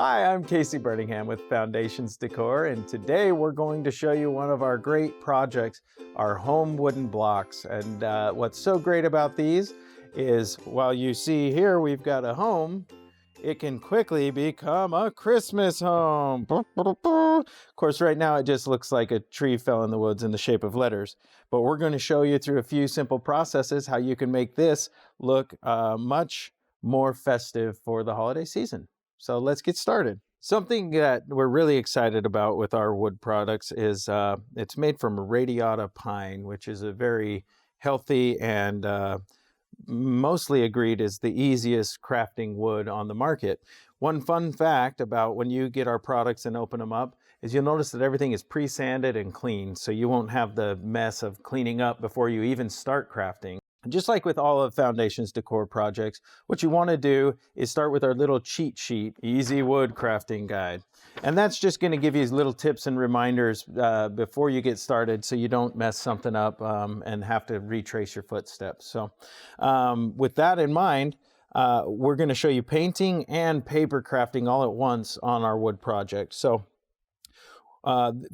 Hi, I'm Casey Birmingham with Foundations Decor, and today we're going to show you one of our great projects, our home wooden blocks. And what's so great about these is, while you see here we've got a home, it can quickly become a Christmas home. Of course, right now it just looks like a tree fell in the woods in the shape of letters. But we're going to show you through a few simple processes how you can make this look much more festive for the holiday season. So let's get started. Something that we're really excited about with our wood products is it's made from radiata pine, which is a very healthy and mostly agreed is the easiest crafting wood on the market. One fun fact about when you get our products and open them up is you'll notice that everything is pre-sanded and clean, so you won't have the mess of cleaning up before you even start crafting. Just like with all of Foundations Decor projects, what you want to do is start with our little cheat sheet, Easy Wood Crafting Guide. And that's just going to give you little tips and reminders before you get started so you don't mess something up and have to retrace your footsteps. So with that in mind, we're going to show you painting and paper crafting all at once on our wood project. So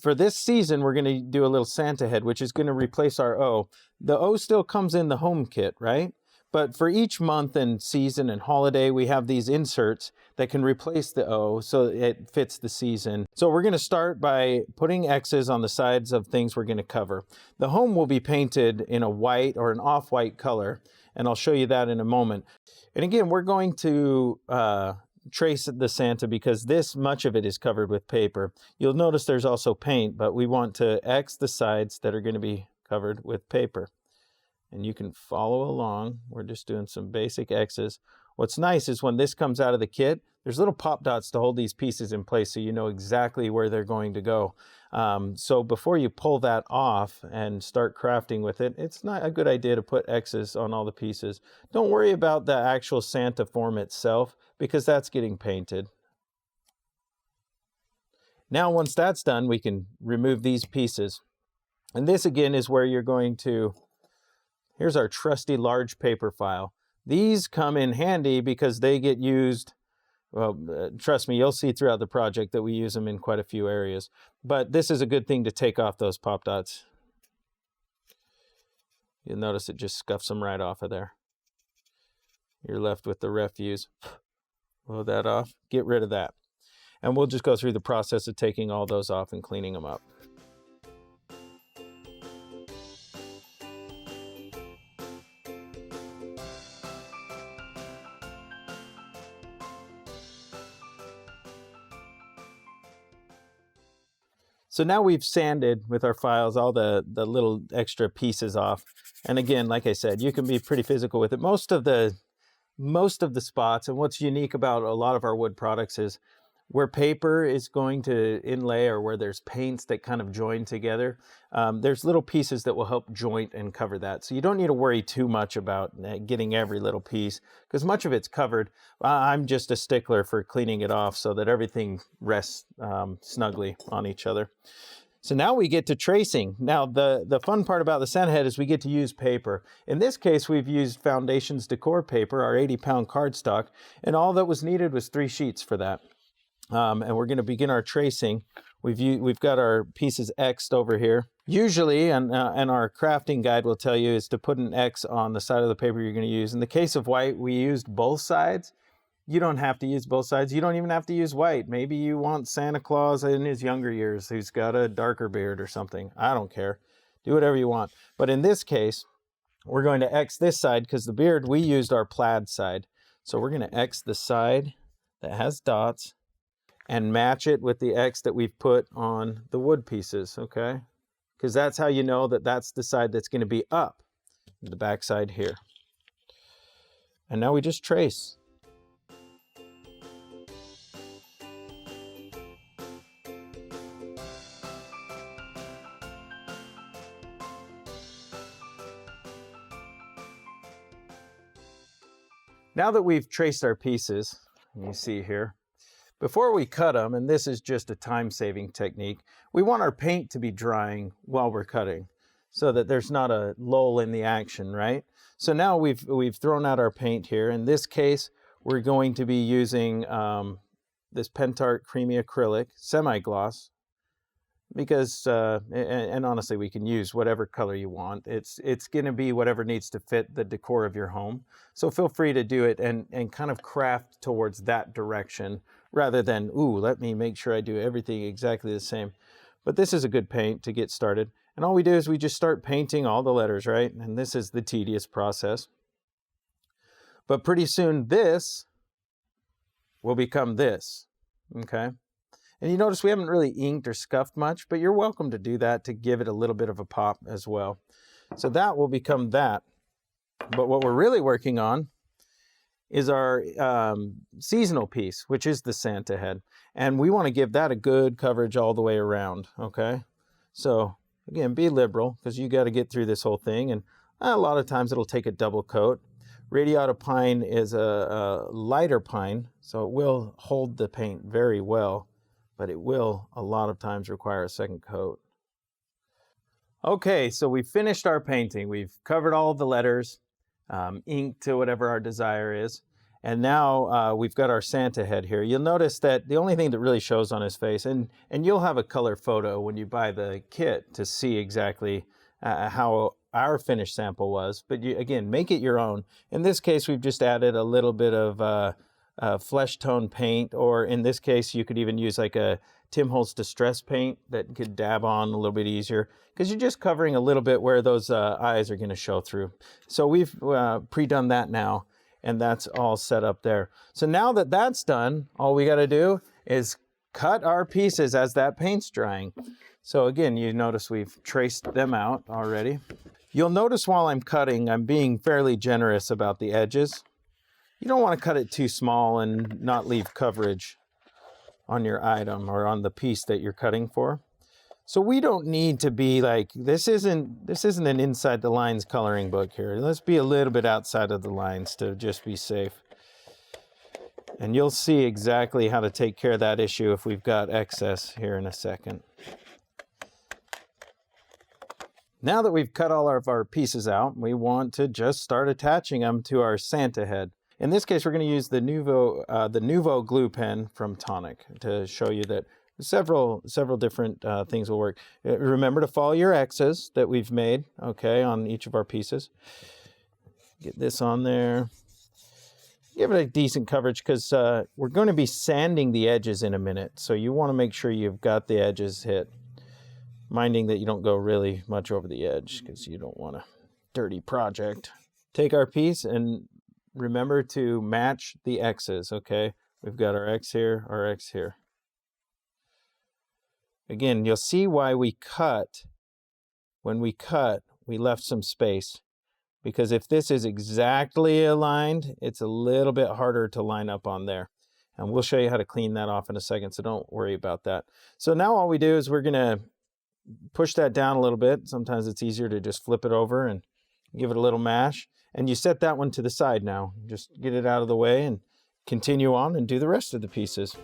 for this season, we're going to do a little Santa head, which is going to replace our O. The O still comes in the home kit, right? But for each month and season and holiday, we have these inserts that can replace the O so it fits the season. So we're going to start by putting X's on the sides of things we're going to cover. The home will be painted in a white or an off-white color, and I'll show you that in a moment. And again, we're going to trace the Santa because this much of it is covered with paper. You'll notice there's also paint, but we want to X the sides that are going to be covered with paper. And you can follow along. We're just doing some basic X's. What's nice is when this comes out of the kit, there's little pop dots to hold these pieces in place so you know exactly where they're going to go. So before you pull that off and start crafting with it, it's not a good idea to put X's on all the pieces. Don't worry about the actual Santa form itself because that's getting painted. Now once that's done, we can remove these pieces. And this again is where you're going to, here's our trusty large paper file. These come in handy because they get used, well, trust me, you'll see throughout the project that we use them in quite a few areas. But this is a good thing to take off those pop dots. You'll notice it just scuffs them right off of there. You're left with the refuse. Blow that off, get rid of that. And we'll just go through the process of taking all those off and cleaning them up. So now we've sanded with our files all the little extra pieces off. And again, like I said, you can be pretty physical with it. Most of the spots, and what's unique about a lot of our wood products is where paper is going to inlay or where there's paints that kind of join together, there's little pieces that will help joint and cover that. So you don't need to worry too much about getting every little piece because much of it's covered. I'm just a stickler for cleaning it off so that everything rests snugly on each other. So now we get to tracing. Now the fun part about the Santa head is we get to use paper. In this case, we've used Foundations Decor paper, our 80-pound cardstock, and all that was needed was 3 sheets for that. And we're going to begin our tracing. We've got our pieces X'd over here. Usually, and our crafting guide will tell you, is to put an X on the side of the paper you're going to use. In the case of white, we used both sides. You don't have to use both sides. You don't even have to use white. Maybe you want Santa Claus in his younger years who's got a darker beard or something. I don't care. Do whatever you want. But in this case, we're going to X this side because the beard, we used our plaid side. So we're going to X the side that has dots and match it with the X that we've put on the wood pieces, okay? Because that's how you know that that's the side that's going to be up, the back side here. And now we just trace. Now that we've traced our pieces, you see here, before we cut them, and this is just a time-saving technique, we want our paint to be drying while we're cutting so that there's not a lull in the action, right? So now we've thrown out our paint here. In this case, we're going to be using this Pentart Creamy Acrylic semi-gloss, because and honestly, we can use whatever color you want. It's going to be whatever needs to fit the decor of your home. So feel free to do it and kind of craft towards that direction rather than, ooh, let me make sure I do everything exactly the same. But this is a good paint to get started. And all we do is we just start painting all the letters, right? And this is the tedious process. But pretty soon this will become this, okay? And you notice we haven't really inked or scuffed much, but you're welcome to do that to give it a little bit of a pop as well. So that will become that. But what we're really working on is our seasonal piece, which is the Santa head. And we want to give that a good coverage all the way around, okay? So again, be liberal, because you got to get through this whole thing. And a lot of times it'll take a double coat. Radiata pine is a lighter pine, so it will hold the paint very well, but it will a lot of times require a second coat. Okay, so we finished our painting. We've covered all of the letters, inked to whatever our desire is, and now we've got our Santa head here. You'll notice that the only thing that really shows on his face, and you'll have a color photo when you buy the kit to see exactly how our finished sample was, but you, again, make it your own. In this case, we've just added a little bit of flesh tone paint, or in this case, you could even use like a Tim Holtz Distress paint that you could dab on a little bit easier, because you're just covering a little bit where those eyes are going to show through. So we've pre-done that now, and that's all set up there. So now that that's done, all we got to do is cut our pieces as that paint's drying. So again, you notice we've traced them out already. You'll notice while I'm cutting, I'm being fairly generous about the edges. You don't want to cut it too small and not leave coverage on your item or on the piece that you're cutting for. So we don't need to be like, this isn't an inside the lines coloring book here. Let's be a little bit outside of the lines to just be safe. And you'll see exactly how to take care of that issue if we've got excess here in a second. Now that we've cut all of our pieces out, we want to just start attaching them to our Santa head. In this case, we're going to use the Nuvo glue pen from Tonic to show you that several different things will work. Remember to follow your X's that we've made, okay, on each of our pieces. Get this on there. Give it a decent coverage, because we're going to be sanding the edges in a minute, so you want to make sure you've got the edges hit. Minding that you don't go really much over the edge, because you don't want a dirty project. Take our piece and remember to match the X's, okay? We've got our X here, our X here. Again, you'll see why we cut. When we cut, we left some space, because if this is exactly aligned, it's a little bit harder to line up on there. And we'll show you how to clean that off in a second, so don't worry about that. So now all we do is we're gonna push that down a little bit. Sometimes it's easier to just flip it over and give it a little mash. And you set that one to the side now. Just get it out of the way and continue on and do the rest of the pieces.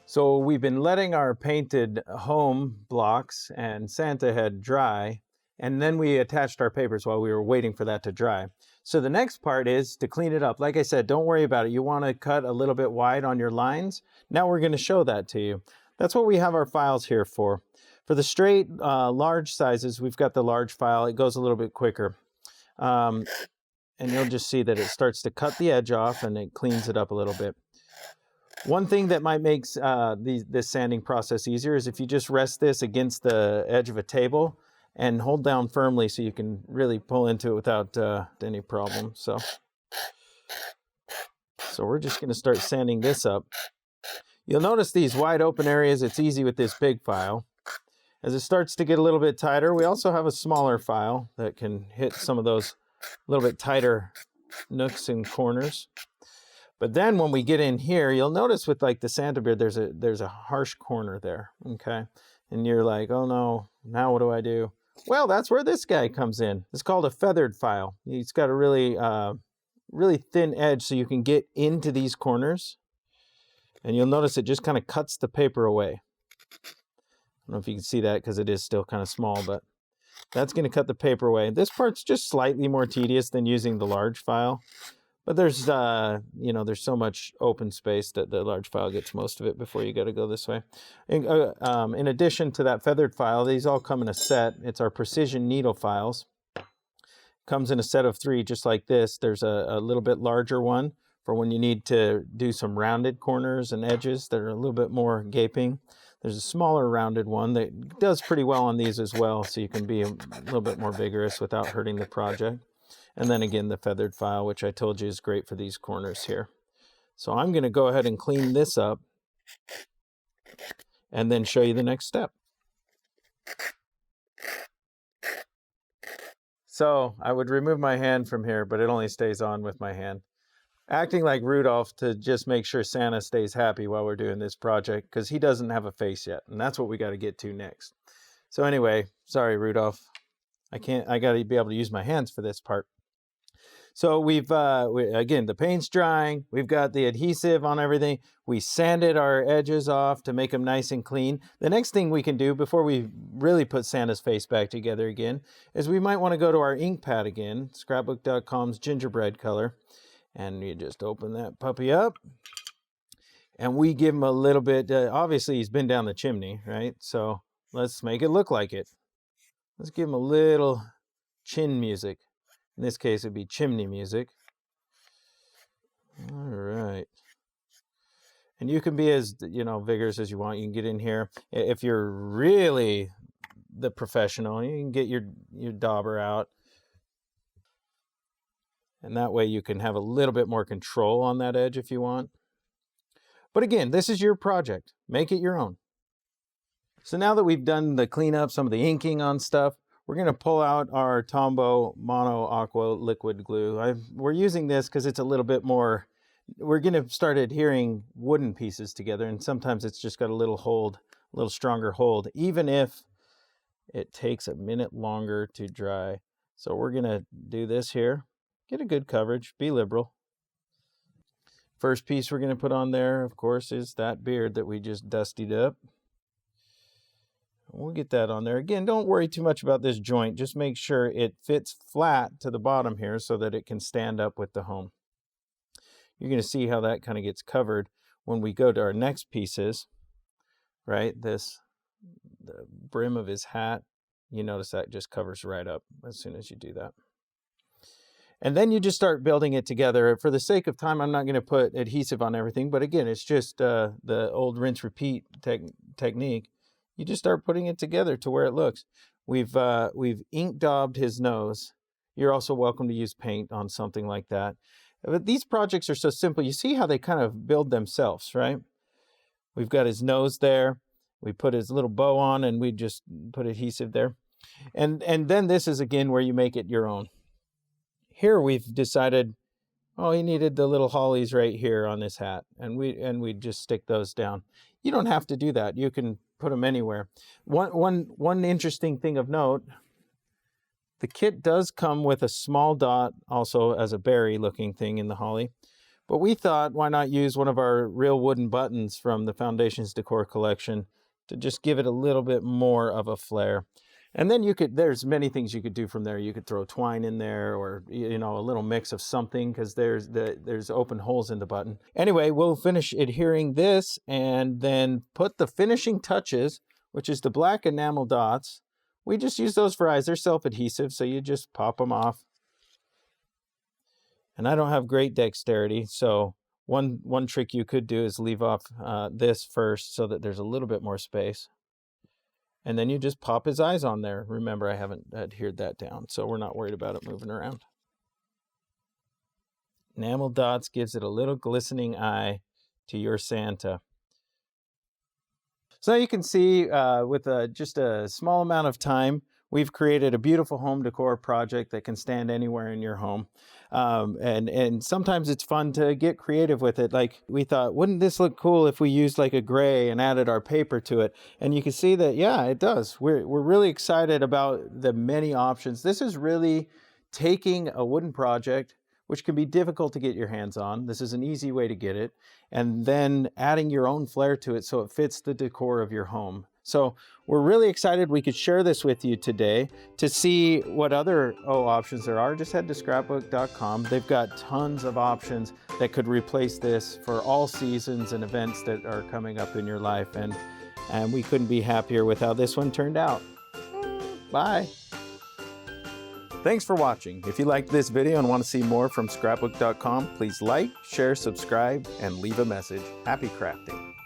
So we've been letting our painted home blocks and Santa head dry, and then we attached our papers while we were waiting for that to dry. So the next part is to clean it up. Like I said, don't worry about it. You want to cut a little bit wide on your lines. Now we're going to show that to you. That's what we have our files here for. For the straight large sizes, we've got the large file. It goes a little bit quicker. And you'll just see that it starts to cut the edge off and it cleans it up a little bit. One thing that might make this sanding process easier is if you just rest this against the edge of a table and hold down firmly so you can really pull into it without any problem. So we're just going to start sanding this up. You'll notice these wide open areas, it's easy with this big file. As it starts to get a little bit tighter, we also have a smaller file that can hit some of those little bit tighter nooks and corners. But then when we get in here, you'll notice with like the Santa beard, there's a harsh corner there, okay? And you're like, oh no, now what do I do? Well, that's where this guy comes in. It's called a feathered file. It's got a really thin edge so you can get into these corners. And you'll notice it just kind of cuts the paper away. I don't know if you can see that because it is still kind of small, but That's going to cut the paper away. This part's just slightly more tedious than using the large file. But there's, you know, there's so much open space that the large file gets most of it before you got to go this way. In addition to that feathered file, these all come in a set. It's our precision needle files. Comes in a set of 3, just like this. There's a little bit larger one for when you need to do some rounded corners and edges that are a little bit more gaping. There's a smaller rounded one that does pretty well on these as well, so you can be a little bit more vigorous without hurting the project. And then again, the feathered file, which I told you is great for these corners here. So I'm going to go ahead and clean this up and then show you the next step. So I would remove my hand from here, but it only stays on with my hand. Acting like Rudolph to just make sure Santa stays happy while we're doing this project, because he doesn't have a face yet, and that's what we got to get to next. So anyway, sorry, Rudolph. I got to be able to use my hands for this part. So again, the paint's drying. We've got the adhesive on everything. We sanded our edges off to make them nice and clean. The next thing we can do before we really put Santa's face back together again is we might want to go to our ink pad again, Scrapbook.com's gingerbread color. And you just open that puppy up. And we give him a little bit, obviously he's been down the chimney, right? So let's make it look like it. Let's give him a little chin music. In this case, it'd be chimney music. All right. And you can be as, you know, vigorous as you want. You can get in here. If you're really the professional, you can get your dauber out. And that way you can have a little bit more control on that edge if you want. But again, this is your project. Make it your own. So now that we've done the cleanup, some of the inking on stuff, we're going to pull out our Tombow Mono Aqua liquid glue. We're using this because it's a little bit more, we're going to start adhering wooden pieces together, and sometimes it's just got a little hold, a little stronger hold, even if it takes a minute longer to dry. So we're going to do this here. Get a good coverage, be liberal. First piece we're going to put on there, of course, is that beard that we just dustied up. We'll get that on there. Again, don't worry too much about this joint. Just make sure it fits flat to the bottom here so that it can stand up with the home. You're going to see how that kind of gets covered when we go to our next pieces, right? The brim of his hat, you notice that just covers right up as soon as you do that. And then you just start building it together. For the sake of time, I'm not going to put adhesive on everything, but again, it's just the old rinse repeat technique. You just start putting it together to where it looks. We've ink daubed his nose. You're also welcome to use paint on something like that. But these projects are so simple. You see how they kind of build themselves, right? We've got his nose there. We put his little bow on, and we just put adhesive there. And then this is, again, where you make it your own. Here we've decided, oh, he needed the little hollies right here on his hat, and we just stick those down. You don't have to do that. You can put them anywhere. One interesting thing of note, the kit does come with a small dot also as a berry looking thing in the holly, but we thought, why not use one of our real wooden buttons from the Foundations Decor Collection to just give it a little bit more of a flair. And then there's many things you could do from there. You could throw twine in there, or, you know, a little mix of something, because there's open holes in the button. Anyway, we'll finish adhering this and then put the finishing touches, which is the black enamel dots. We just use those for eyes. They're self-adhesive, so you just pop them off. And I don't have great dexterity, so one trick you could do is leave off this first so that there's a little bit more space. And then you just pop his eyes on there. Remember, I haven't adhered that down, so we're not worried about it moving around. Enamel dots gives it a little glistening eye to your Santa. So you can see with just a small amount of time, we've created a beautiful home decor project that can stand anywhere in your home. And sometimes it's fun to get creative with it. Like, we thought, wouldn't this look cool if we used like a gray and added our paper to it? And you can see that, yeah, it does. We're really excited about the many options. This is really taking a wooden project, which can be difficult to get your hands on. This is an easy way to get it. And then adding your own flair to it so it fits the decor of your home. So we're really excited we could share this with you today. To see what other options there are, just head to Scrapbook.com. They've got tons of options that could replace this for all seasons and events that are coming up in your life. And we couldn't be happier with how this one turned out. Bye. Thanks for watching. If you liked this video and want to see more from Scrapbook.com, please like, share, subscribe, and leave a message. Happy crafting.